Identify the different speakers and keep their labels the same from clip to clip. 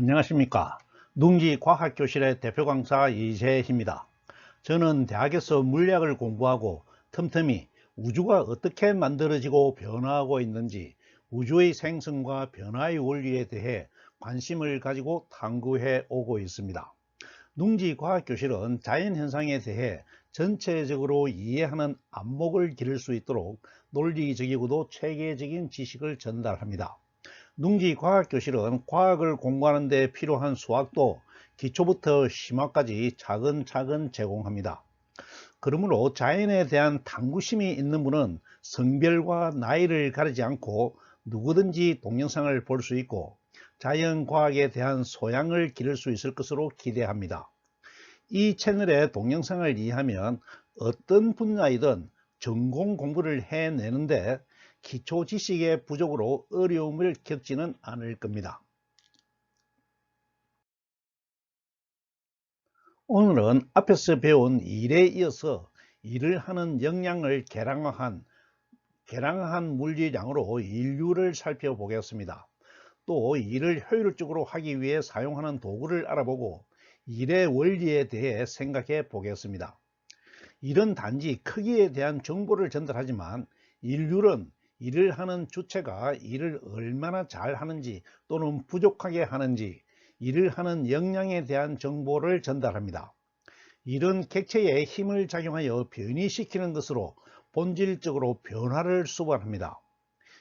Speaker 1: 안녕하십니까. 둥지과학교실의 대표 강사 이재희입니다. 저는 대학에서 물리학을 공부하고 틈틈이 우주가 어떻게 만들어지고 변화하고 있는지 우주의 생성과 변화의 원리에 대해 관심을 가지고 탐구해 오고 있습니다. 둥지과학교실은 자연현상에 대해 전체적으로 이해하는 안목을 기를 수 있도록 논리적이고도 체계적인 지식을 전달합니다. 둥지과학교실은 과학을 공부하는 데 필요한 수학도 기초부터 심화까지 차근차근 제공합니다. 그러므로 자연에 대한 탐구심이 있는 분은 성별과 나이를 가리지 않고 누구든지 동영상을 볼 수 있고 자연과학에 대한 소양을 기를 수 있을 것으로 기대합니다. 이 채널의 동영상을 이해하면 어떤 분야이든 전공 공부를 해내는데 기초 지식의 부족으로 어려움을 겪지는 않을 겁니다. 오늘은 앞에서 배운 일에 이어서 일을 하는 역량을 개량한 물리량으로 인류를 살펴보겠습니다. 또 일을 효율적으로 하기 위해 사용하는 도구를 알아보고 일의 원리에 대해 생각해 보겠습니다. 일은 단지 크기에 대한 정보를 전달하지만 인류는 일을 하는 주체가 일을 얼마나 잘 하는지 또는 부족하게 하는지 일을 하는 역량에 대한 정보를 전달합니다. 일은 객체에 힘을 작용하여 변이시키는 것으로 본질적으로 변화를 수반합니다.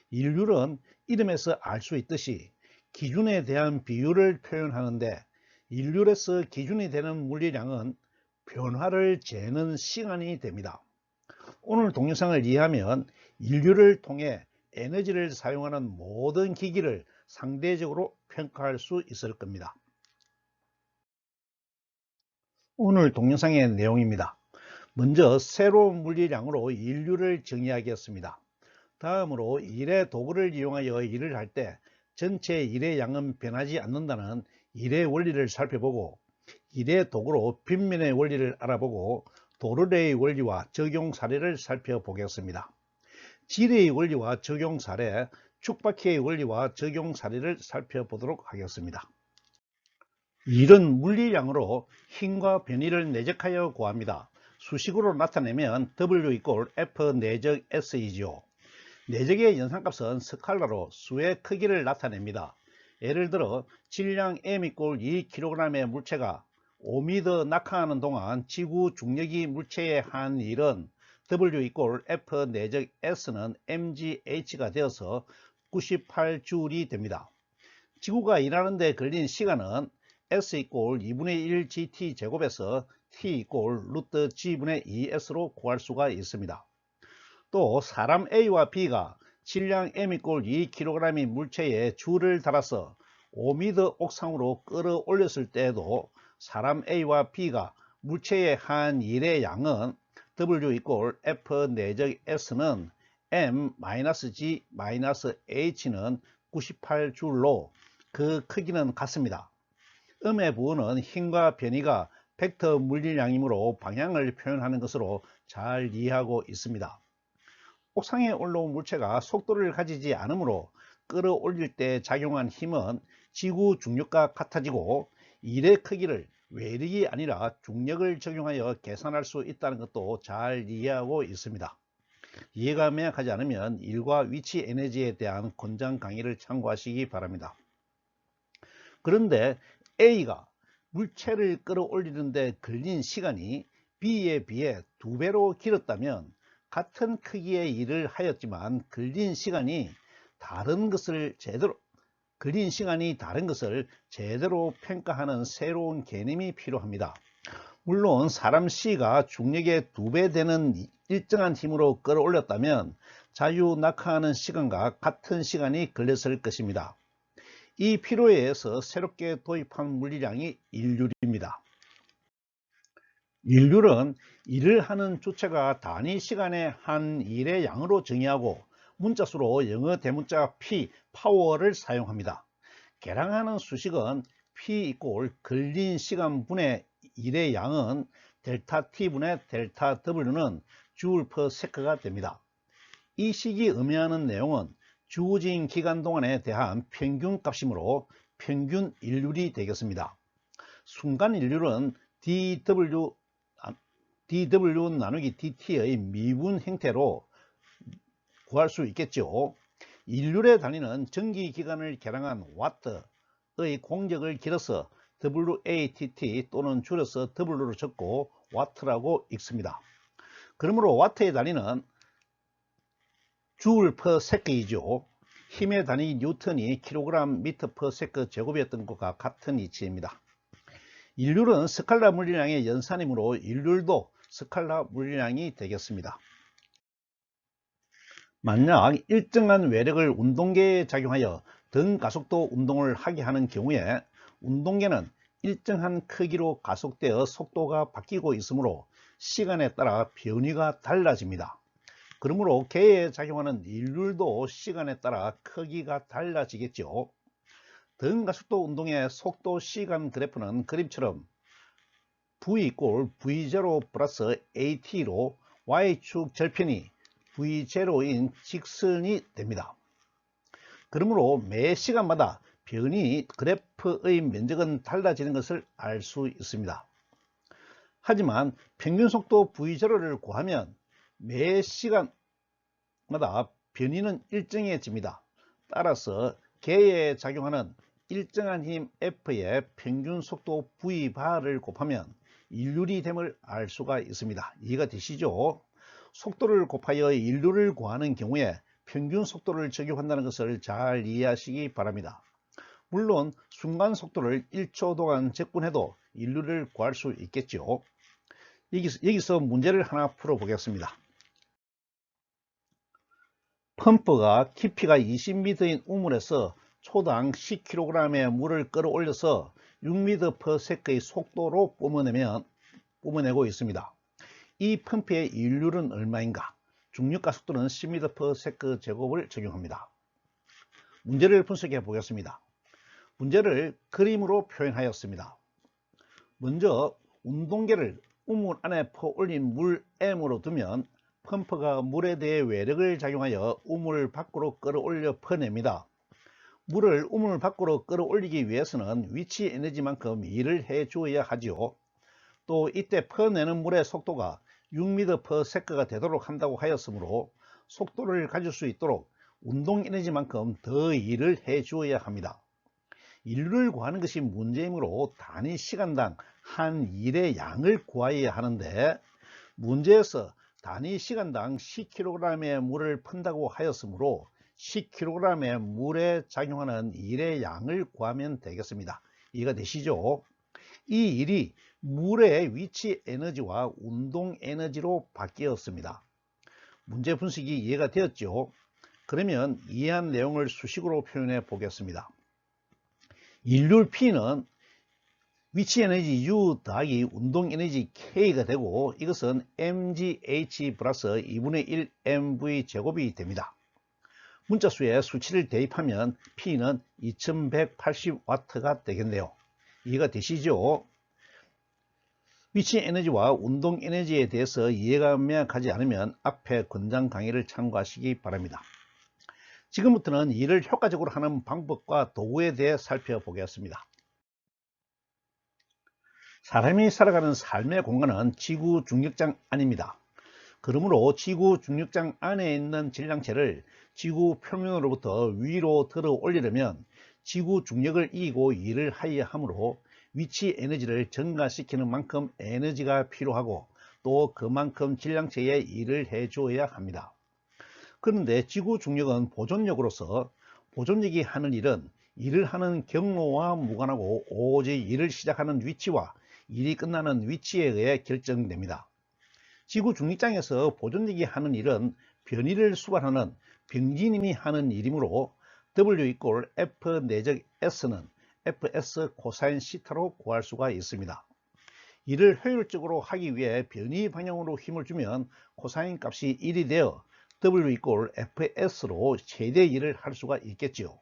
Speaker 1: 인류는 이름에서 알 수 있듯이 기준에 대한 비율을 표현하는데 인류에서 기준이 되는 물리량은 변화를 재는 시간이 됩니다. 오늘 동영상을 이해하면 인류를 통해 에너지를 사용하는 모든 기기를 상대적으로 평가할 수 있을 겁니다. 오늘 동영상의 내용입니다. 먼저 새로운 물리량으로 인류를 정의하겠습니다. 다음으로 일의 도구를 이용하여 일을 할 때 전체 일의 양은 변하지 않는다는 일의 원리를 살펴보고 일의 도구로 빗면의 원리를 알아보고 도르래의 원리와 적용 사례를 살펴보겠습니다. 지뢰의 원리와 적용 사례, 축바퀴의 원리와 적용 사례를 살펴보도록 하겠습니다. 일은 물리량으로 힘과 변위를 내적하여 구합니다. 수식으로 나타내면 W = F 내적 S이지요. 내적의 연산값은 스칼라로 수의 크기를 나타냅니다. 예를 들어 질량 M = 2kg의 물체가 5m 낙하하는 동안 지구 중력이 물체에 한 일은 W = F 내적 S는 mgH가 되어서 98줄이 됩니다. 지구가 일하는 데 걸린 시간은 S = 2분의 1 gt 제곱에서 T = √g분의 2s로 구할 수가 있습니다. 또 사람 A와 B가 질량 M = 2kg의 물체에 줄을 달아서 5m 옥상으로 끌어올렸을 때에도 사람 A와 B가 물체에 한 일의 양은 W = F 내적 S는 m-g-h는 98줄로 그 크기는 같습니다. 음의 부호는 힘과 변위가 벡터 물리량이므로 방향을 표현하는 것으로 잘 이해하고 있습니다. 옥상에 올라온 물체가 속도를 가지지 않으므로 끌어올릴 때 작용한 힘은 지구 중력과 같아지고 일의 크기를 외력이 아니라 중력을 적용하여 계산할 수 있다는 것도 잘 이해하고 있습니다. 이해가 명확하지 않으면 일과 위치 에너지에 대한 권장 강의를 참고하시기 바랍니다. 그런데 A가 물체를 끌어올리는 데 걸린 시간이 B에 비해 2배로 길었다면 같은 크기의 일을 하였지만 걸린 시간이 다른 것을 제대로 평가하는 새로운 개념이 필요합니다. 물론 사람 C가 중력의 2배 되는 일정한 힘으로 끌어올렸다면 자유 낙하하는 시간과 같은 시간이 걸렸을 것입니다. 이 필요에 의해서 새롭게 도입한 물리량이 인류입니다. 인류는 일을 하는 주체가 단위 시간에 한 일의 양으로 정의하고 문자수로 영어 대문자 P, 파워를 사용합니다. 계량하는 수식은 P = 걸린 시간분의 일의 양은 델타 T분의 델타 W는 J/s가 됩니다. 이 식이 의미하는 내용은 주어진 기간 동안에 대한 평균 값이므로 평균 일률이 되겠습니다. 순간 일률은 dw 나누기 dt의 미분 형태로 구할 수 있겠죠. 일률의 단위는 전기기관을 계량한 와트의 공적을 길어서 WATT 또는 줄여서 W로 적고 와트라고 읽습니다. 그러므로 와트의 단위는 줄 퍼 세크이죠. 힘의 단위 뉴턴이 킬로그램 미터 퍼 세크 제곱이었던 것과 같은 이치입니다. 일률은 스칼라 물리량의 연산이므로 일률도 스칼라 물리량이 되겠습니다. 만약 일정한 외력을 운동계에 작용하여 등가속도 운동을 하게 하는 경우에 운동계는 일정한 크기로 가속되어 속도가 바뀌고 있으므로 시간에 따라 변이가 달라집니다. 그러므로 계에 작용하는 일률도 시간에 따라 크기가 달라지겠죠. 등가속도 운동의 속도 시간 그래프는 그림처럼 V 이꼴 V0 플러스 AT로 Y축 절편이 V0인 직선이 됩니다. 그러므로 매 시간마다 변이 그래프의 면적은 달라지는 것을 알 수 있습니다. 하지만 평균속도 V0를 구하면 매 시간마다 변이는 일정해집니다. 따라서 계에 작용하는 일정한 힘 F의 평균속도 V바를 곱하면 일률이 됨을 알 수가 있습니다. 이해가 되시죠? 속도를 곱하여 일률을 구하는 경우에 평균 속도를 적용한다는 것을 잘 이해하시기 바랍니다. 물론 순간 속도를 1초 동안 적분해도 일률을 구할 수 있겠죠. 여기서 문제를 하나 풀어 보겠습니다. 펌프가 깊이가 20m인 우물에서 초당 10kg의 물을 끌어올려서 6m/s의 속도로 뿜어내고 있습니다. 이 펌프의 일률은 얼마인가? 중력가속도는 10m/s 제곱을 적용합니다. 문제를 분석해 보겠습니다. 문제를 그림으로 표현하였습니다. 먼저 운동계를 우물 안에 퍼올린 물 M으로 두면 펌프가 물에 대해 외력을 작용하여 우물 밖으로 끌어올려 퍼냅니다. 물을 우물 밖으로 끌어올리기 위해서는 위치 에너지만큼 일을 해 주어야 하지요. 또 이때 퍼내는 물의 속도가 6m/s가 되도록 한다고 하였으므로 속도를 가질 수 있도록 운동 에너지만큼 더 일을 해 주어야 합니다. 일을 구하는 것이 문제이므로 단위 시간당 한 일의 양을 구하여야 하는데 문제에서 단위 시간당 10kg의 물을 푼다고 하였으므로 10kg의 물에 작용하는 일의 양을 구하면 되겠습니다. 이해가 되시죠? 이 일이 물의 위치 에너지와 운동 에너지로 바뀌었습니다. 문제 분석이 이해가 되었죠? 그러면 이해한 내용을 수식으로 표현해 보겠습니다. 일률 P는 위치 에너지 U 더하기 운동 에너지 K가 되고 이것은 mgh 플러스 2분의 1 mv 제곱이 됩니다. 문자수에 수치를 대입하면 P는 2180W가 되겠네요. 이해가 되시죠? 위치 에너지와 운동 에너지에 대해서 이해가 명확하지 않으면 앞에 권장 강의를 참고하시기 바랍니다. 지금부터는 일을 효과적으로 하는 방법과 도구에 대해 살펴보겠습니다. 사람이 살아가는 삶의 공간은 지구 중력장 안입니다. 그러므로 지구 중력장 안에 있는 질량체를 지구 표면으로부터 위로 들어 올리려면 지구 중력을 이기고 일을 하여야 하므로 위치 에너지를 증가시키는 만큼 에너지가 필요하고 또 그만큼 질량체에 일을 해 주어야 합니다. 그런데 지구 중력은 보존력으로서 보존력이 하는 일은 일을 하는 경로와 무관하고 오직 일을 시작하는 위치와 일이 끝나는 위치에 의해 결정됩니다. 지구 중력장에서 보존력이 하는 일은 변이를 수반하는 병진임이 하는 일이므로 W 이꼴 F 내적 S는 Fs 코사인 시타로 구할 수가 있습니다. 이를 효율적으로 하기 위해 변이 방향으로 힘을 주면 코사인 값이 1이 되어 W 이꼴 Fs로 최대 일을 할 수가 있겠지요.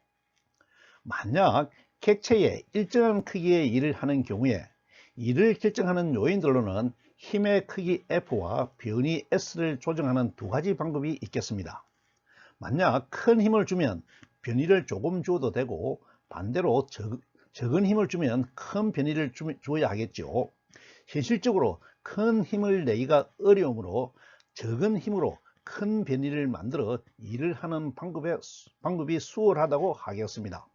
Speaker 1: 만약 객체의 일정한 크기의 일을 하는 경우에 이를 결정하는 요인들로는 힘의 크기 F와 변이 S를 조정하는 두 가지 방법이 있겠습니다. 만약 큰 힘을 주면 변이를 조금 주어도 되고 반대로 적은 힘을 주면 큰 변이를 주어야 하겠죠. 현실적으로 큰 힘을 내기가 어려우므로 적은 힘으로 큰 변이를 만들어 일을 하는 방법이 수월하다고 하겠습니다.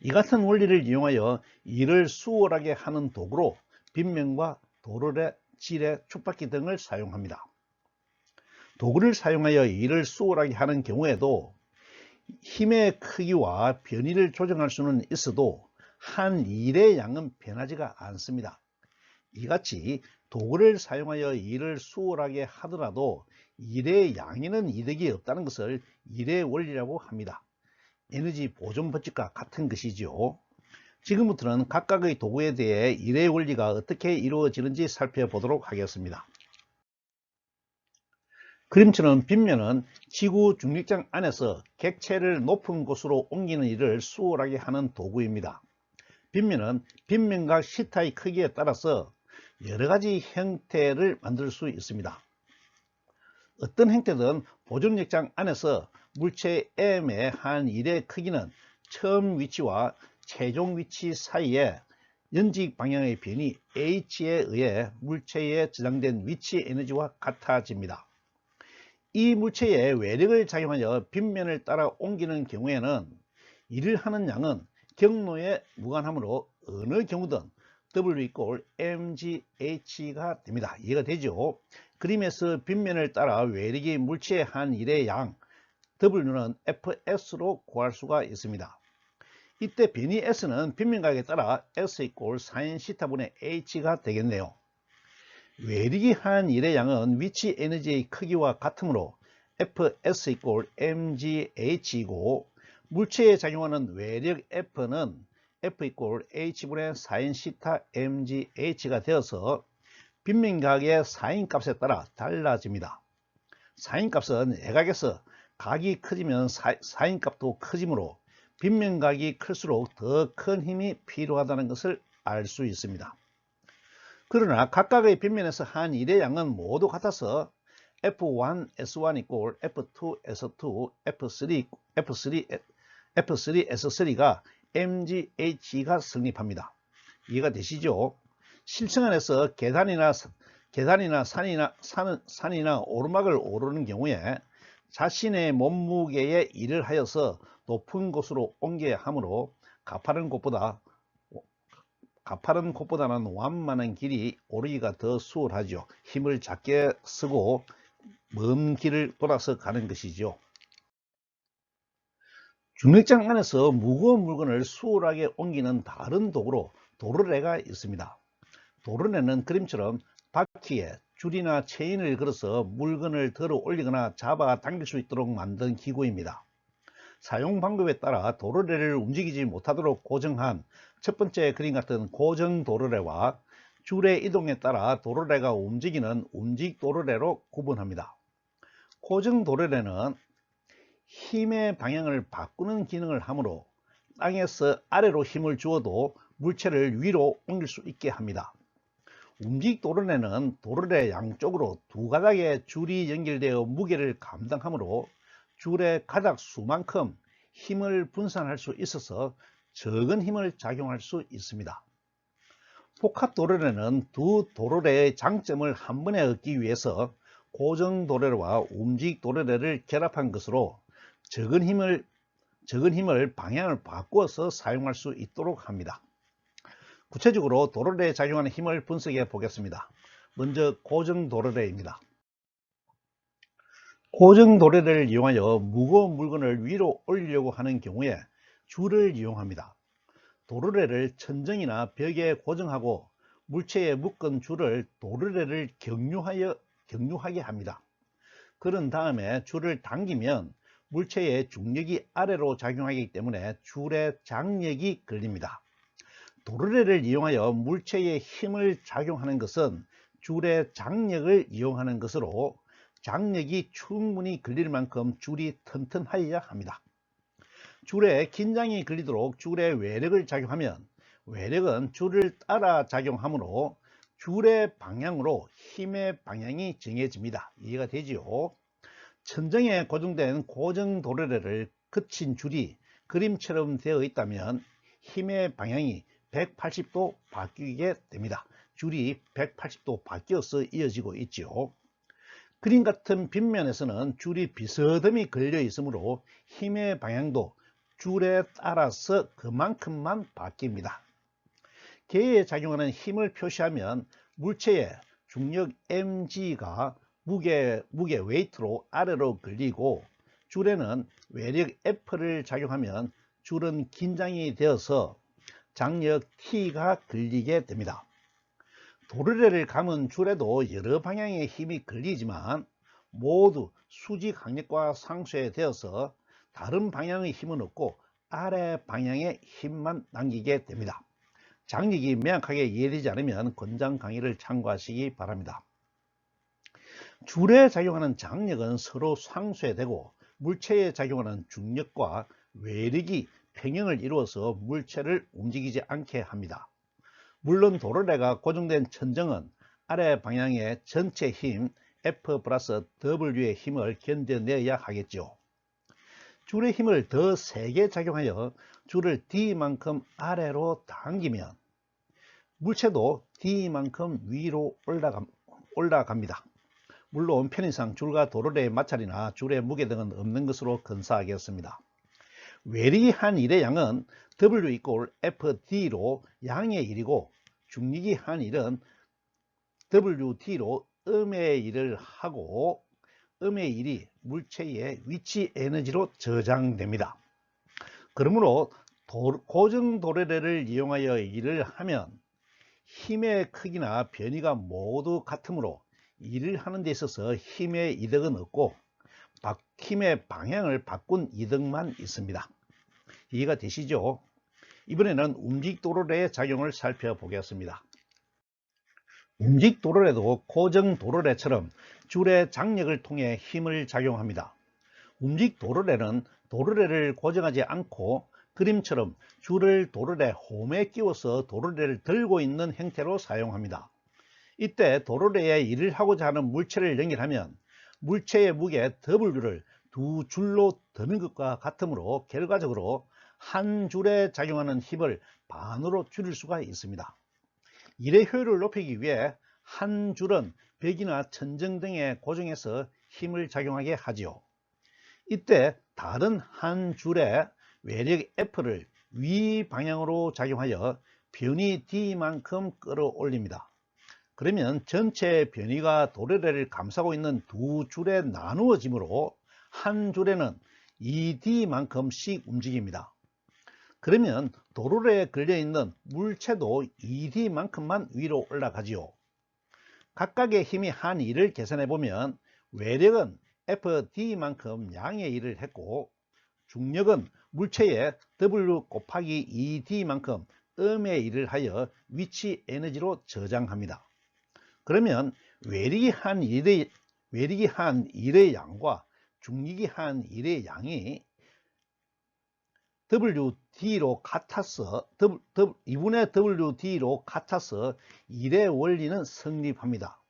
Speaker 1: 이 같은 원리를 이용하여 일을 수월하게 하는 도구로 빗면과 도르래, 지뢰, 촉박기 등을 사용합니다. 도구를 사용하여 일을 수월하게 하는 경우에도 힘의 크기와 변이를 조정할 수는 있어도 한 일의 양은 변하지가 않습니다. 이같이 도구를 사용하여 일을 수월하게 하더라도 일의 양에는 이득이 없다는 것을 일의 원리라고 합니다. 에너지 보존 법칙과 같은 것이죠. 지금부터는 각각의 도구에 대해 일의 원리가 어떻게 이루어지는지 살펴보도록 하겠습니다. 그림처럼 빗면은 지구 중력장 안에서 객체를 높은 곳으로 옮기는 일을 수월하게 하는 도구입니다. 빗면은 빗면과 시타의 크기에 따라서 여러가지 형태를 만들 수 있습니다. 어떤 형태든 보존력장 안에서 물체 M의 한 일의 크기는 처음 위치와 최종 위치 사이에 연직 방향의 변이 H에 의해 물체에 저장된 위치 에너지와 같아집니다. 이 물체에 외력을 작용하여 빗면을 따라 옮기는 경우에는 일을 하는 양은 경로에 무관하므로 어느 경우든 W = mgH가 됩니다. 이해가 되죠? 그림에서 빗면을 따라 외력이 물체의 한 일의 양 W는 Fs로 구할 수가 있습니다. 이때 변이 S는 빗면각에 따라 S = sinθ분의 H가 되겠네요. 외력이 한 일의 양은 위치 에너지의 크기와 같으므로 Fs = mgH이고 물체에 작용하는 외력 F는 F = H분의 sinθ mgH가 되어서 빗면각의 사인값에 따라 달라집니다. 사인값은 애각에서 각이 커지면 사인값도 커지므로 빗면각이 클수록 더 큰 힘이 필요하다는 것을 알 수 있습니다. 그러나 각각의 빗면에서 한 일의 양은 모두 같아서 F1S1 = F2S2, F3S3가 mgH가 성립합니다. 이해가 되시죠? 실층 안에서 계단이나 산이나 오르막을 오르는 경우에 자신의 몸무게에 일을 하여서 높은 곳으로 옮겨야 하므로 가파른 곳보다는 완만한 길이 오르기가 더 수월하죠. 힘을 작게 쓰고 먼 길을 돌아서 가는 것이죠. 중력장 안에서 무거운 물건을 수월하게 옮기는 다른 도구로 도르래가 있습니다. 도르래는 그림처럼 바퀴에 줄이나 체인을 걸어서 물건을 들어 올리거나 잡아 당길 수 있도록 만든 기구입니다. 사용 방법에 따라 도르래를 움직이지 못하도록 고정한 첫 번째 그림 같은 고정 도르래와 줄의 이동에 따라 도르래가 움직이는 움직 도르래로 구분합니다. 고정 도르래는 힘의 방향을 바꾸는 기능을 하므로 땅에서 아래로 힘을 주어도 물체를 위로 옮길 수 있게 합니다. 움직 도르래는 도르래 양쪽으로 두 가닥의 줄이 연결되어 무게를 감당하므로 줄의 가닥 수만큼 힘을 분산할 수 있어서 적은 힘을 작용할 수 있습니다. 복합 도르래는 두 도르래의 장점을 한 번에 얻기 위해서 고정 도르래와 움직 도르래를 결합한 것으로 적은 힘을 방향을 바꾸어서 사용할 수 있도록 합니다. 구체적으로 도르래에 작용하는 힘을 분석해 보겠습니다. 먼저 고정 도르래입니다. 고정 도르래를 이용하여 무거운 물건을 위로 올리려고 하는 경우에 줄을 이용합니다. 도르래를 천정이나 벽에 고정하고 물체에 묶은 줄을 도르래를 경유하게 합니다. 그런 다음에 줄을 당기면 물체의 중력이 아래로 작용하기 때문에 줄에 장력이 걸립니다. 도르래를 이용하여 물체에 힘을 작용하는 것은 줄의 장력을 이용하는 것으로 장력이 충분히 걸릴 만큼 줄이 튼튼하여야 합니다. 줄에 긴장이 걸리도록 줄에 외력을 작용하면 외력은 줄을 따라 작용하므로 줄의 방향으로 힘의 방향이 정해집니다. 이해가 되지요? 천정에 고정된 고정 도르래를 거친 줄이 그림처럼 되어 있다면 힘의 방향이 180도 바뀌게 됩니다. 줄이 180도 바뀌어서 이어지고 있죠. 그림 같은 빗면에서는 줄이 비스듬히 걸려 있으므로 힘의 방향도 줄에 따라서 그만큼만 바뀝니다. 개에 작용하는 힘을 표시하면 물체의 중력 mg가 무게 웨이트로 아래로 걸리고 줄에는 외력 F를 작용하면 줄은 긴장이 되어서 장력 T가 걸리게 됩니다. 도르래를 감은 줄에도 여러 방향의 힘이 걸리지만 모두 수직 항력과 상쇄되어서 다른 방향의 힘은 없고 아래 방향의 힘만 남기게 됩니다. 장력이 명확하게 이해되지 않으면 권장 강의를 참고하시기 바랍니다. 줄에 작용하는 장력은 서로 상쇄되고 물체에 작용하는 중력과 외력이 평형을 이루어서 물체를 움직이지 않게 합니다. 물론 도르래가 고정된 천정은 아래 방향의 전체 힘 F 플러스 W의 힘을 견뎌내야 하겠죠. 줄의 힘을 더 세게 작용하여 줄을 D만큼 아래로 당기면 물체도 D만큼 위로 올라갑니다. 물론 편의상 줄과 도르래의 마찰이나 줄의 무게 등은 없는 것으로 건사하겠습니다. 외력이 한 일의 양은 W 이꼴 FD로 양의 일이고 중력이 한 일은 WD로 음의 일을 하고 음의 일이 물체의 위치 에너지로 저장됩니다. 그러므로 고정 도르래를 이용하여 일을 하면 힘의 크기나 변이가 모두 같으므로 일을 하는 데 있어서 힘의 이득은 없고 힘의 방향을 바꾼 이득만 있습니다. 이해가 되시죠? 이번에는 움직 도르래의 작용을 살펴보겠습니다. 움직 도르래도 고정 도르래처럼 줄의 장력을 통해 힘을 작용합니다. 움직 도르래는 도르래를 고정하지 않고 그림처럼 줄을 도르래 홈에 끼워서 도르래를 들고 있는 형태로 사용합니다. 이때 도르래에 일을 하고자 하는 물체를 연결하면 물체의 무게 W를 두 줄로 드는 것과 같으므로 결과적으로 한 줄에 작용하는 힘을 반으로 줄일 수가 있습니다. 일의 효율을 높이기 위해 한 줄은 벽이나 천정 등에 고정해서 힘을 작용하게 하지요. 이때 다른 한 줄의 외력 F를 위 방향으로 작용하여 변이 D만큼 끌어올립니다. 그러면 전체 변이가 도르래를 감싸고 있는 두 줄에 나누어지므로 한 줄에는 2D만큼씩 움직입니다. 그러면 도르래에 걸려있는 물체도 2D만큼만 위로 올라가지요. 각각의 힘이 한 일을 계산해 보면 외력은 FD만큼 양의 일을 했고 중력은 물체의 W 곱하기 2D만큼 음의 일을 하여 위치 에너지로 저장합니다. 그러면 외력이 한 일의 양과 중력이 한 일의 양이 WD로 같아서 2분의 WD로 같아서 일의 원리는 성립합니다.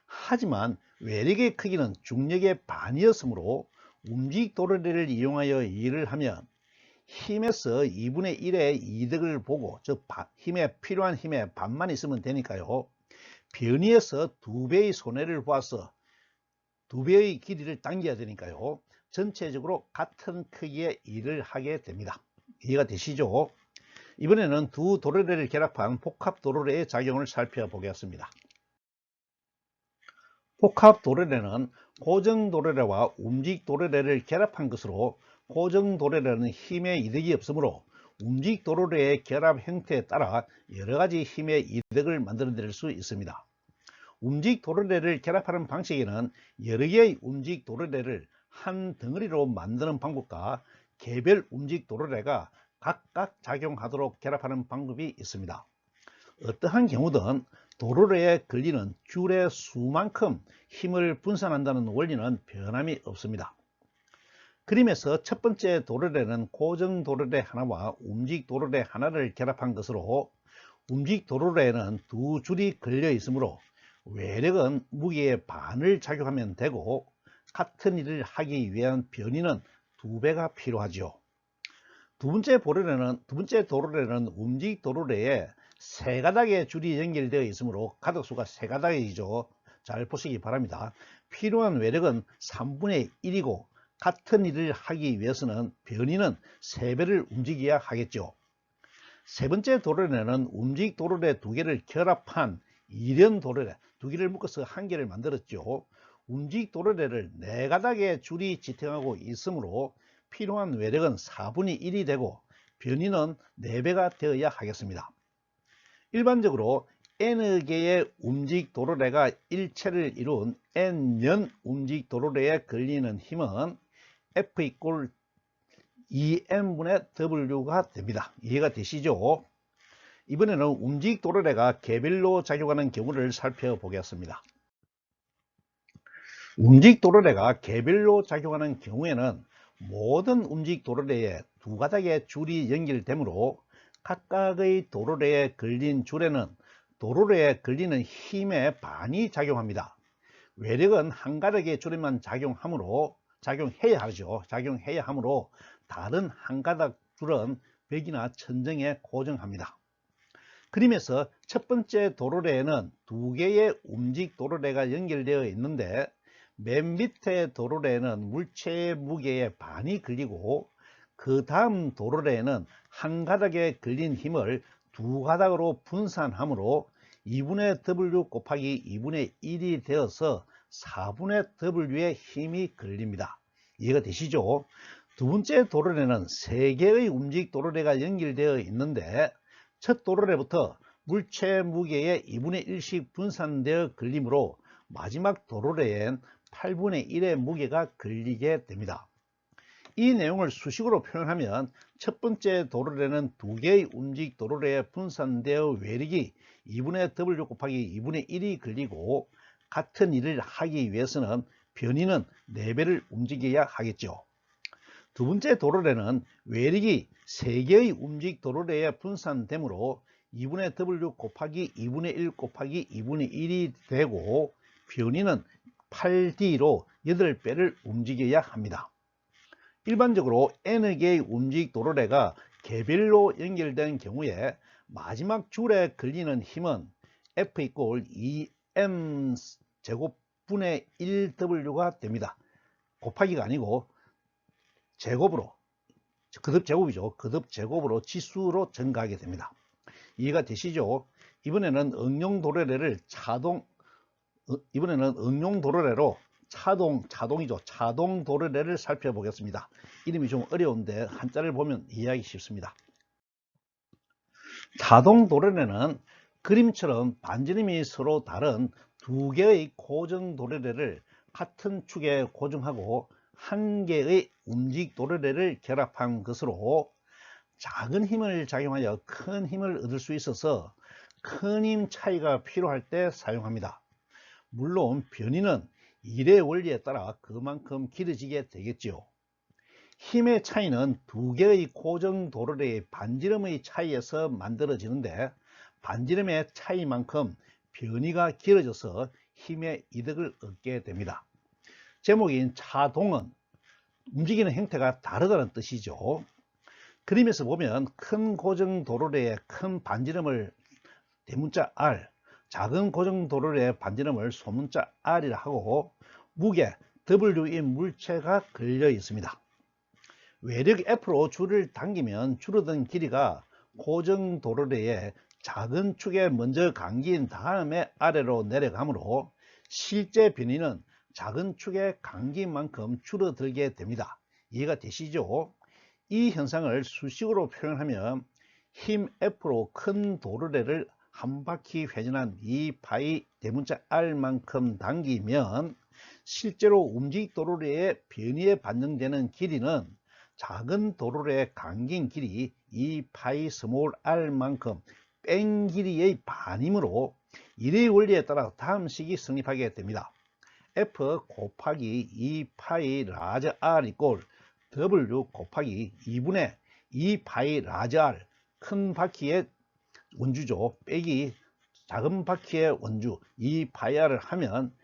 Speaker 1: 하지만 외력의 크기는 중력의 반이었으므로 움직 도르래를 이용하여 일을 하면 힘에서 2분의 1의 이득을 보고 즉 힘에 필요한 힘의 반만 있으면 되니까요. 변이에서 2배의 손해를 보아서 2배의 길이를 당겨야 되니까요. 전체적으로 같은 크기의 일을 하게 됩니다. 이해가 되시죠? 이번에는 두 도르래를 결합한 복합 도르래의 작용을 살펴보겠습니다. 복합 도르래는 고정 도르래와 움직 도르래를 결합한 것으로 고정 도르래는 힘의 이득이 없으므로 움직 도르래의 결합 형태에 따라 여러가지 힘의 이득을 만들어낼 수 있습니다. 움직 도르래를 결합하는 방식에는 여러 개의 움직 도르래를 한 덩어리로 만드는 방법과 개별 움직 도르래가 각각 작용하도록 결합하는 방법이 있습니다. 어떠한 경우든 도르래에 걸리는 줄의 수만큼 힘을 분산한다는 원리는 변함이 없습니다. 그림에서 첫 번째 도르래는 고정 도르래 하나와 움직 도르래 하나를 결합한 것으로 움직 도르래에는 두 줄이 걸려 있으므로 외력은 무게의 반을 작용하면 되고 같은 일을 하기 위한 변이는 2배가 필요하죠. 두 번째 도로래는 움직 도로래에 세 가닥의 줄이 연결되어 있으므로 가닥수가 세 가닥이죠. 잘 보시기 바랍니다. 필요한 외력은 3분의 1이고 같은 일을 하기 위해서는 변이는 3배를 움직여야 하겠죠. 세 번째 도로래는 움직 도로래 두 개를 결합한 이련 도로래, 두 개를 묶어서 한 개를 만들었죠. 움직 도로래를 네 가닥의 줄이 지탱하고 있으므로 필요한 외력은 4분의 1이 되고 변이는 4배가 되어야 하겠습니다. 일반적으로 n개의 움직 도로래가 일체를 이룬 n년 움직 도로래에 걸리는 힘은 F 이꼴 2n분의 W가 됩니다. 이해가 되시죠? 이번에는 움직 도로래가 개별로 작용하는 경우를 살펴보겠습니다. 움직 도로래가 개별로 작용하는 경우에는 모든 움직 도로래에 두 가닥의 줄이 연결되므로 각각의 도로래에 걸린 줄에는 도로래에 걸리는 힘의 반이 작용합니다. 외력은 한 가닥의 줄에만 작용해야 하므로 다른 한 가닥 줄은 벽이나 천정에 고정합니다. 그림에서 첫 번째 도로래에는 두 개의 움직 도로래가 연결되어 있는데 맨 밑에 도로래에는 물체의 무게의 반이 걸리고 그 다음 도로래에는 한 가닥에 걸린 힘을 두 가닥으로 분산하므로 2분의 W 곱하기 2분의 1이 되어서 4분의 W의 힘이 걸립니다. 이해가 되시죠? 두 번째 도로래는 세 개의 움직 도로래가 연결되어 있는데 첫 도로래부터 물체 무게의 2분의 1씩 분산되어 걸리므로 마지막 도로래엔 8분의 1의 무게가 걸리게 됩니다. 이 내용을 수식으로 표현하면 첫 번째 도로래는 두 개의 움직 도로래에 분산되어 외력이 2분의 W 곱하기 2분의 1이 걸리고 같은 일을 하기 위해서는 변이는 4배를 움직여야 하겠죠. 두 번째 도로래는 외력이 3개의 움직 도로래에 분산되므로 2분의 W 곱하기 2분의 1 곱하기 2분의 1이 되고 변이는 8D로 8배를 움직여야 합니다. 일반적으로 N개의 움직 도로래가 개별로 연결된 경우에 마지막 줄에 걸리는 힘은 F 이꼴 2M 제곱분의 1W가 됩니다. 곱하기가 아니고 제곱으로, 거듭 제곱이죠. 거듭 제곱으로 지수로 증가하게 됩니다. 이해가 되시죠? 이번에는 응용 도로래로 차동 도로래를 살펴보겠습니다. 이름이 좀 어려운데 한자를 보면 이해하기 쉽습니다. 차동 도로래는 그림처럼 반지름이 서로 다른 두 개의 고정 도로래를 같은 축에 고정하고 한 개의 움직 도로래를 결합한 것으로 작은 힘을 작용하여 큰 힘을 얻을 수 있어서 큰 힘 차이가 필요할 때 사용합니다. 물론 변이는 일의 원리에 따라 그만큼 길어지게 되겠지요. 힘의 차이는 두 개의 고정 도로래의 반지름의 차이에서 만들어지는데 반지름의 차이만큼 변이가 길어져서 힘의 이득을 얻게 됩니다. 제목인 차동은 움직이는 형태가 다르다는 뜻이죠. 그림에서 보면 큰 고정 도로래의 큰 반지름을 대문자 R, 작은 고정 도로래의 반지름을 소문자 R이라 하고 무게 W인 물체가 걸려 있습니다. 외력 F로 줄을 당기면 줄어든 길이가 고정 도로래의 작은 축에 먼저 감긴 다음에 아래로 내려가므로 실제 변이는 작은 축에 감긴 만큼 줄어들게 됩니다. 이해가 되시죠? 이 현상을 수식으로 표현하면 힘 F로 큰 도로래를 한 바퀴 회전한 2파이 대문자 R만큼 당기면 실제로 움직 도로래의 변이에 반영되는 길이는 작은 도로래에 감긴 길이 2파이 스몰 R만큼 뺀 길이의 반이므로 일의 원리에 따라 다음 식이 성립하게 됩니다. F 곱하기 2파이 라지 R 이꼴 W 곱하기 2분의 2파이 라지 R 큰 바퀴의 원주죠. 빼기 작은 바퀴의 원주 2파이 R을 하면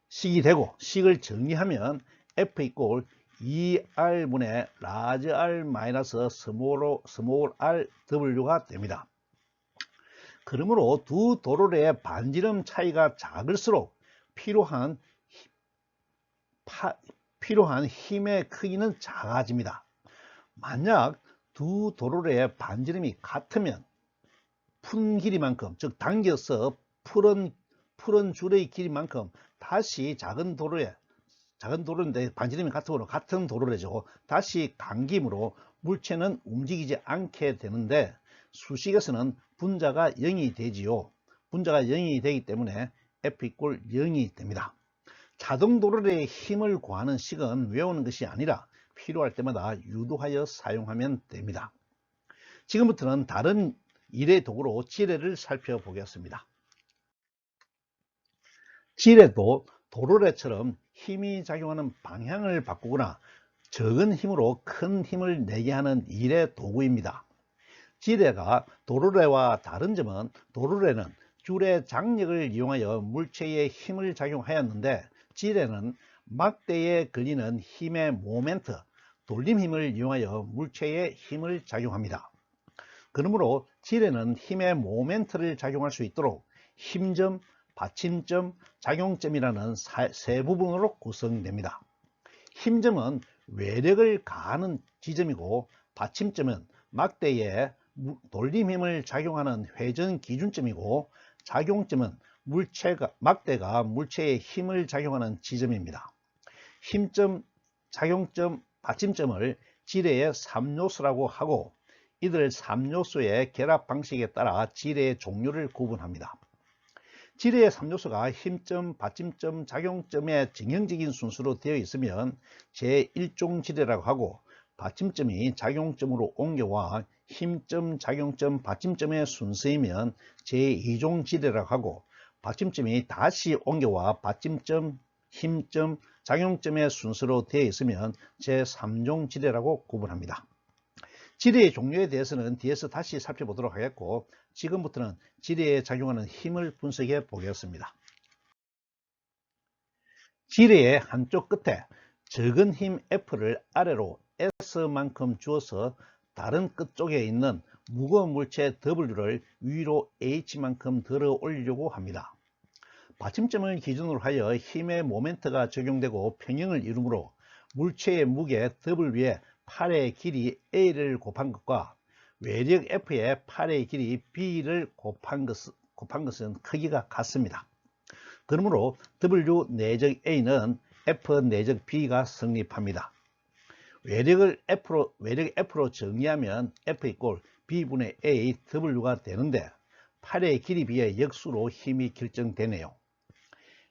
Speaker 1: 식이 되고 식을 정리하면 F 이꼴 2R분의 라지 R 마이너스 스몰 R W가 됩니다. 그러므로 두 도로의 반지름 차이가 작을수록 필요한 힘의 크기는 작아집니다. 만약 두 도로의 반지름이 같으면 푼 길이만큼, 즉 당겨서 푸른 줄의 길이만큼 다시 작은 도로인데 반지름이 같으므로 같은 도로래죠. 다시 감김으로 물체는 움직이지 않게 되는데 수식에서는 분자가 0이 되지요. 분자가 0이 되기 때문에 F 이꼴 0이 됩니다. 자동 도로의 힘을 구하는 식은 외우는 것이 아니라 필요할 때마다 유도하여 사용하면 됩니다. 지금부터는 다른 일의 도구로 지뢰를 살펴보겠습니다. 지뢰도 도로래처럼 힘이 작용하는 방향을 바꾸거나 적은 힘으로 큰 힘을 내게 하는 일의 도구입니다. 지뢰가 도로래와 다른 점은 도로래는 줄의 장력을 이용하여 물체에 힘을 작용하였는데 지뢰는 막대에 걸리는 힘의 모멘트, 돌림 힘을 이용하여 물체에 힘을 작용합니다. 그러므로 지뢰는 힘의 모멘트를 작용할 수 있도록 힘점, 받침점, 작용점이라는 세 부분으로 구성됩니다. 힘점은 외력을 가하는 지점이고 받침점은 막대에 돌림 힘을 작용하는 회전 기준점이고 작용점은 막대가 물체에 힘을 작용하는 지점입니다. 힘점, 작용점, 받침점을 지뢰의 3요소라고 하고 이들 3요소의 결합 방식에 따라 지뢰의 종류를 구분합니다. 지뢰의 3요소가 힘점, 받침점, 작용점의 정형적인 순서로 되어 있으면 제1종 지뢰라고 하고 받침점이 작용점으로 옮겨와 힘점, 작용점, 받침점의 순서이면 제2종 지뢰라고 하고 받침점이 다시 옮겨와 받침점, 힘점, 작용점의 순서로 되어 있으면 제3종 지뢰라고 구분합니다. 지뢰의 종류에 대해서는 뒤에서 다시 살펴보도록 하겠고 지금부터는 지뢰에 작용하는 힘을 분석해 보겠습니다. 지뢰의 한쪽 끝에 적은 힘 F를 아래로 S만큼 주어서 다른 끝쪽에 있는 무거운 물체 W를 위로 H만큼 들어 올리려고 합니다. 받침점을 기준으로 하여 힘의 모멘트가 적용되고 평형을 이루므로 물체의 무게 W에 팔의 길이 A를 곱한 것과 외력 F의 팔의 길이 B를 곱한 것은 크기가 같습니다. 그러므로 W 내적 A는 F 내적 B가 성립합니다. 외력을 F로 정의하면 F 이꼴 B분의 A W가 되는데 팔의 길이 비해 역수로 힘이 결정되네요.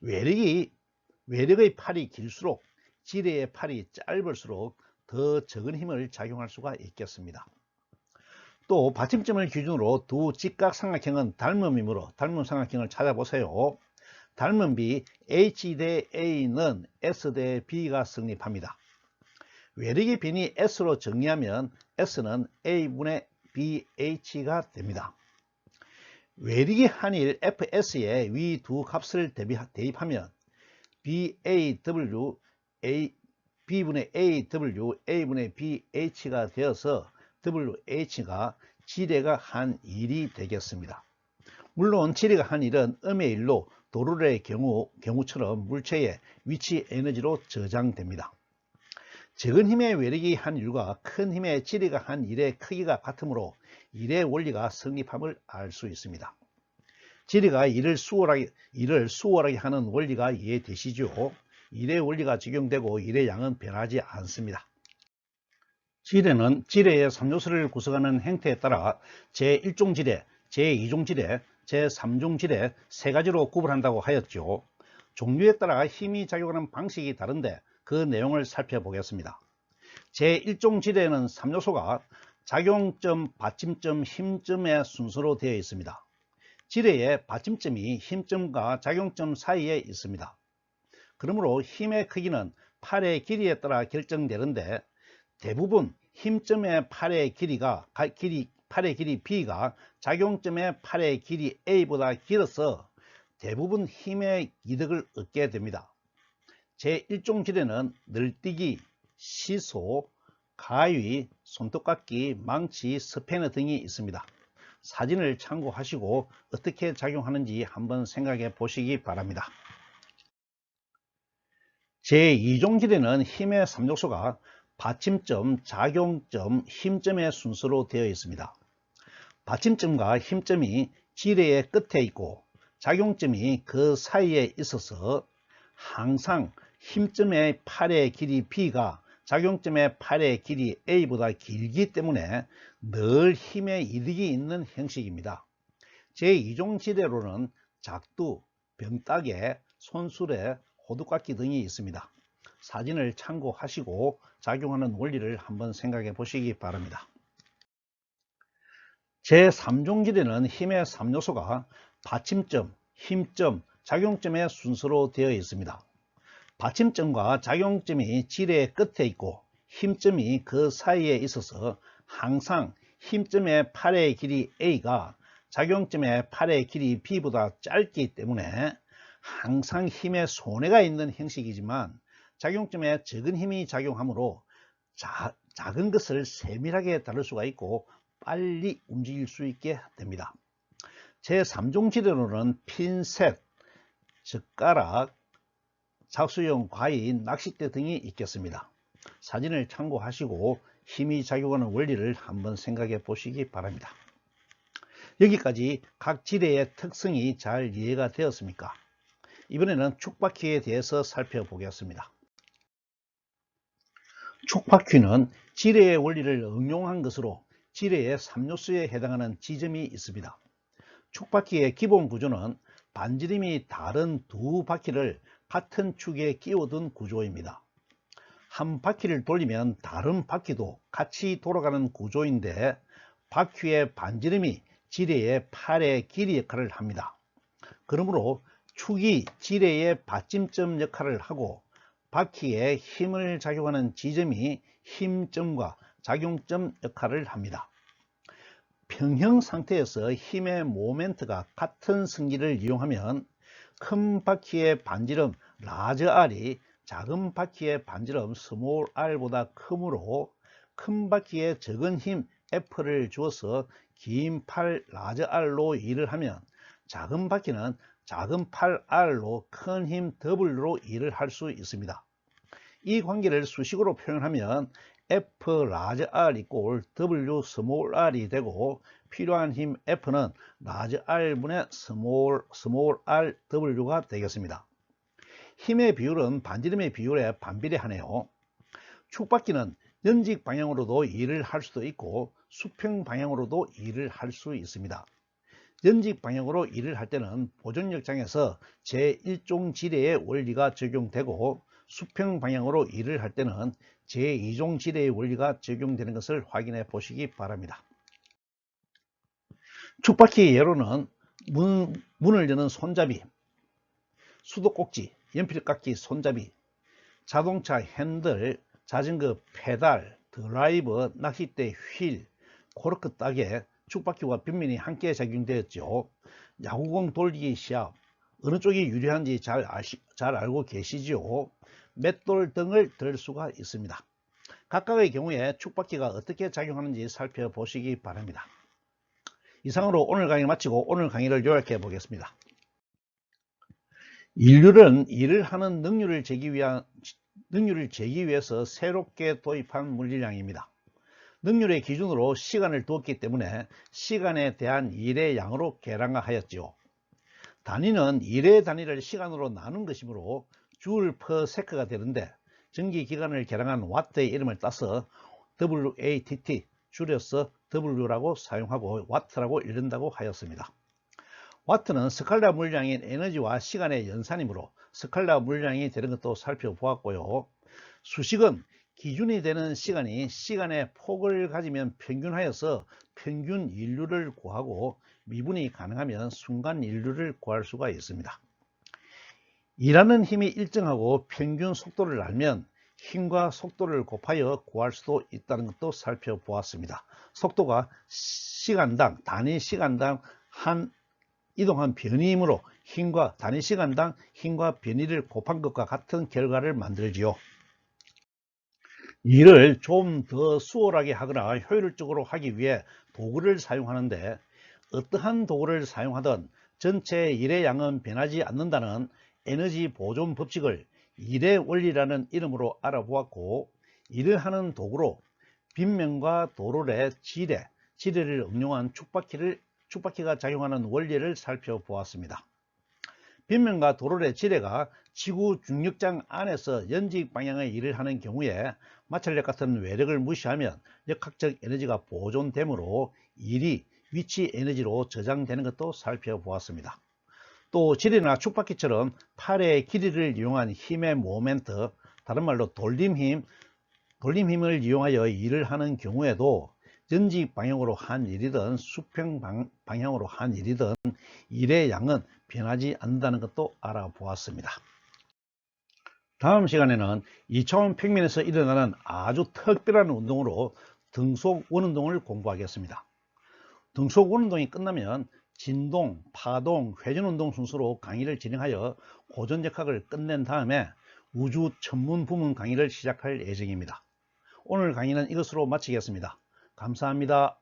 Speaker 1: 외력의 팔이 길수록 지뢰의 팔이 짧을수록 더 적은 힘을 작용할 수가 있겠습니다. 또 받침점을 기준으로 두 직각삼각형은 닮음이므로 닮음 삼각형을 찾아보세요. 닮음 B H 대 A는 S 대 B가 성립합니다. 외력의 변이 S로 정리하면 S는 A분의 BH가 됩니다. 외력의 한일 FS에 위 두 값을 대입하면 BAW B분의 AW A분의 BH가 되어서 WH가 지뢰가 한 일이 되겠습니다. 물론 지뢰가 한 일은 음의 일로 도로의 경우처럼 물체의 위치 에너지로 저장됩니다. 적은 힘의 외력이 한 일과 큰 힘의 지뢰가 한 일의 크기가 같으므로 일의 원리가 성립함을 알 수 있습니다. 지뢰가 일을 수월하게 하는 원리가 이해되시죠? 일의 원리가 적용되고 일의 양은 변하지 않습니다. 지뢰는 지뢰의 3요소를 구성하는 행태에 따라 제1종 지뢰, 제2종 지뢰, 제3종 지뢰 세 가지로 구분한다고 하였죠. 종류에 따라 힘이 작용하는 방식이 다른데 그 내용을 살펴보겠습니다. 제1종 지뢰는 3요소가 작용점, 받침점, 힘점의 순서로 되어 있습니다. 지뢰의 받침점이 힘점과 작용점 사이에 있습니다. 그러므로 힘의 크기는 팔의 길이에 따라 결정되는데 대부분 힘점의 팔의 길이 B가 작용점의 팔의 길이 A보다 길어서 대부분 힘의 이득을 얻게 됩니다. 제1종 지뢰는 널뛰기, 시소, 가위, 손톱깎이, 망치, 스패너 등이 있습니다. 사진을 참고하시고 어떻게 작용하는지 한번 생각해 보시기 바랍니다. 제2종 지뢰는 힘의 3요소가 받침점, 작용점, 힘점의 순서로 되어 있습니다. 받침점과 힘점이 지뢰의 끝에 있고 작용점이 그 사이에 있어서 항상 힘점의 팔의 길이 B가 작용점의 팔의 길이 A보다 길기 때문에 늘 힘의 이득이 있는 형식입니다. 제2종 지뢰로는 작두, 병따개, 손수레, 호두깎이 등이 있습니다. 사진을 참고하시고 작용하는 원리를 한번 생각해 보시기 바랍니다. 제3종 지뢰는 힘의 3요소가 받침점, 힘점, 작용점의 순서로 되어 있습니다. 받침점과 작용점이 지뢰의 끝에 있고 힘점이 그 사이에 있어서 항상 힘점의 팔의 길이 A가 작용점의 팔의 길이 B보다 짧기 때문에 항상 힘에 손해가 있는 형식이지만 작용점에 적은 힘이 작용하므로 작은 것을 세밀하게 다룰 수가 있고 빨리 움직일 수 있게 됩니다. 제3종 지뢰로는 핀셋, 젓가락, 작수용 과일, 낚싯대 등이 있겠습니다. 사진을 참고하시고 힘이 작용하는 원리를 한번 생각해 보시기 바랍니다. 여기까지 각 지뢰의 특성이 잘 이해가 되었습니까? 이번에는 촉바퀴에 대해서 살펴보겠습니다. 촉바퀴는 지뢰의 원리를 응용한 것으로 지뢰의 3요소에 해당하는 지점이 있습니다. 촉바퀴의 기본 구조는 반지름이 다른 두 바퀴를 같은 축에 끼워둔 구조입니다. 한 바퀴를 돌리면 다른 바퀴도 같이 돌아가는 구조인데 바퀴의 반지름이 지뢰의 팔의 길이 역할을 합니다. 그러므로 축이 지뢰의 받침점 역할을 하고 바퀴에 힘을 작용하는 지점이 힘점과 작용점 역할을 합니다. 평형 상태에서 힘의 모멘트가 같은 성질을 이용하면 큰 바퀴의 반지름 라지 R이 작은 바퀴의 반지름 스몰 r보다 크므로 큰 바퀴에 적은 힘 F를 주어서 긴 팔 라지 R로 일을 하면 작은 바퀴는 작은 팔 R로 큰 힘 W로 일을 할 수 있습니다. 이 관계를 수식으로 표현하면 F 라지 R 이꼴 W 스몰 r이 되고 필요한 힘 F는 라지 R분의 스몰 r W가 되겠습니다. 힘의 비율은 반지름의 비율에 반비례하네요. 축바퀴는 연직 방향으로도 일을 할 수도 있고 수평 방향으로도 일을 할 수 있습니다. 연직 방향으로 일을 할 때는 보존역장에서 제1종 지뢰의 원리가 적용되고 수평 방향으로 일을 할 때는 제2종 지뢰의 원리가 적용되는 것을 확인해 보시기 바랍니다. 축바퀴 예로는 문을 여는 손잡이, 수도꼭지, 연필깎이 손잡이, 자동차 핸들, 자전거 페달, 드라이버, 낚싯대 휠, 코르크 따개, 축바퀴와 벽면이 함께 적용되었죠. 야구공 돌리기 시합, 어느 쪽이 유리한지 잘 알고 계시죠? 맷돌 등을 들 수가 있습니다. 각각의 경우에 축바퀴가 어떻게 작용하는지 살펴보시기 바랍니다. 이상으로 오늘 강의를 마치고 오늘 강의를 요약해 보겠습니다. 인류는 일을 하는 능률을 재기 위해서 새롭게 도입한 물리량입니다. 능률의 기준으로 시간을 두었기 때문에 시간에 대한 일의 양으로 계량하였지요. 단위는 일의 단위를 시간으로 나눈 것이므로 줄 per sec가 되는데 전기기관을 계량한 와트의 이름을 따서 WATT 줄여서 W라고 사용하고 와트라고 읽는다고 하였습니다. 와트는 스칼라 물량인 에너지와 시간의 연산이므로 스칼라 물량이 되는 것도 살펴보았고요. 수식은 기준이 되는 시간이 시간의 폭을 가지면 평균하여서 평균 인류를 구하고 미분이 가능하면 순간 인류를 구할 수가 있습니다. 일하는 힘이 일정하고 평균 속도를 알면 힘과 속도를 곱하여 구할 수도 있다는 것도 살펴보았습니다. 속도가 시간당 단위 시간당 이동한 변이이므로 단위 시간당 힘과 변이를 곱한 것과 같은 결과를 만들지요. 일을 좀 더 수월하게 하거나 효율적으로 하기 위해 도구를 사용하는데, 어떠한 도구를 사용하든 전체 일의 양은 변하지 않는다는 에너지 보존 법칙을 일의 원리라는 이름으로 알아보았고, 일을 하는 도구로 빗면과 도롤의 지뢰를 응용한 축바퀴가 작용하는 원리를 살펴보았습니다. 빗면과 도롤의 지뢰가 지구 중력장 안에서 연직 방향의 일을 하는 경우에 마찰력 같은 외력을 무시하면 역학적 에너지가 보존되므로 일이 위치 에너지로 저장되는 것도 살펴보았습니다. 또 지뢰나 축바퀴처럼 팔의 길이를 이용한 힘의 모멘트, 다른 말로 돌림힘을 이용하여 일을 하는 경우에도 전직 방향으로 한 일이든 수평 방향으로 한 일이든 일의 양은 변하지 않는다는 것도 알아보았습니다. 다음 시간에는 2차원 평면에서 일어나는 아주 특별한 운동으로 등속 원운동을 공부하겠습니다. 등속 원운동이 끝나면 진동, 파동, 회전운동 순서로 강의를 진행하여 고전역학을 끝낸 다음에 우주 천문 부문 강의를 시작할 예정입니다. 오늘 강의는 이것으로 마치겠습니다. 감사합니다.